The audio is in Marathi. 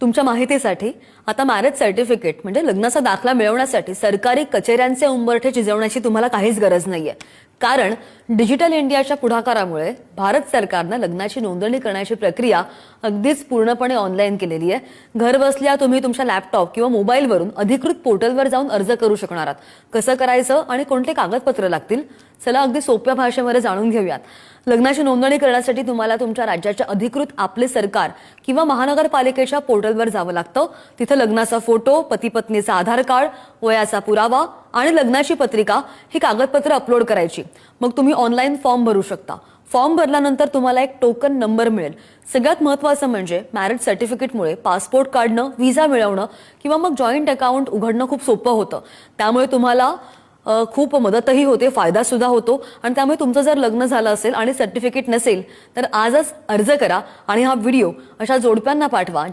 तुमच्या माहितीसाठी आता मॅरेज सर्टिफिकेट म्हणजे लग्नाचा दाखला मिळवण्यासाठी सरकारी कचेऱ्यांचे उंबरठे चिजवण्याची तुम्हाला काहीच गरज नाहीये. कारण डिजिटल इंडियाच्या पुढाकारामुळे भारत सरकारने लग्नाची नोंदणी करण्याची प्रक्रिया अगदीच पूर्णपणे ऑनलाईन केलेली आहे. घर बसल्या तुम्ही तुमच्या लॅपटॉप किंवा मोबाईलवरून अधिकृत पोर्टलवर जाऊन अर्ज करू शकणार आहात. कसं करायचं आणि कोणते कागदपत्र लागतील, चला अगदी सोप्या भाषेमध्ये जाणून घेऊयात. लग्नाची नोंदणी करण्यासाठी तुम्हाला तुमच्या राज्याच्या अधिकृत आपले सरकार किंवा महानगरपालिकेच्या पोर्टलवर जावं लागतं. तिथे लग्नाचा फोटो, पती पत्नीचा आधार कार्ड, वयाचा पुरावा आणि लग्नाची पत्रिका ही कागदपत्र अपलोड करायची. मग तुम्ही ऑनलाईन फॉर्म भरू शकता. फॉर्म भरल्यानंतर तुम्हाला एक टोकन नंबर मिळेल. सगळ्यात महत्त्वाचं म्हणजे मॅरेज सर्टिफिकेटमुळे पासपोर्ट काढणं, व्हिसा मिळवणं किंवा मग जॉईंट अकाउंट उघडणं खूप सोपं होतं. त्यामुळे तुम्हाला खूप मदतही होते, फायदा सुद्धा होतो. आणि त्यामुळे तुमचं जर लग्न झालं असेल आणि सर्टिफिकेट नसेल तर आजच अर्ज करा आणि हा व्हिडिओ अशा जोडप्यांना पाठवा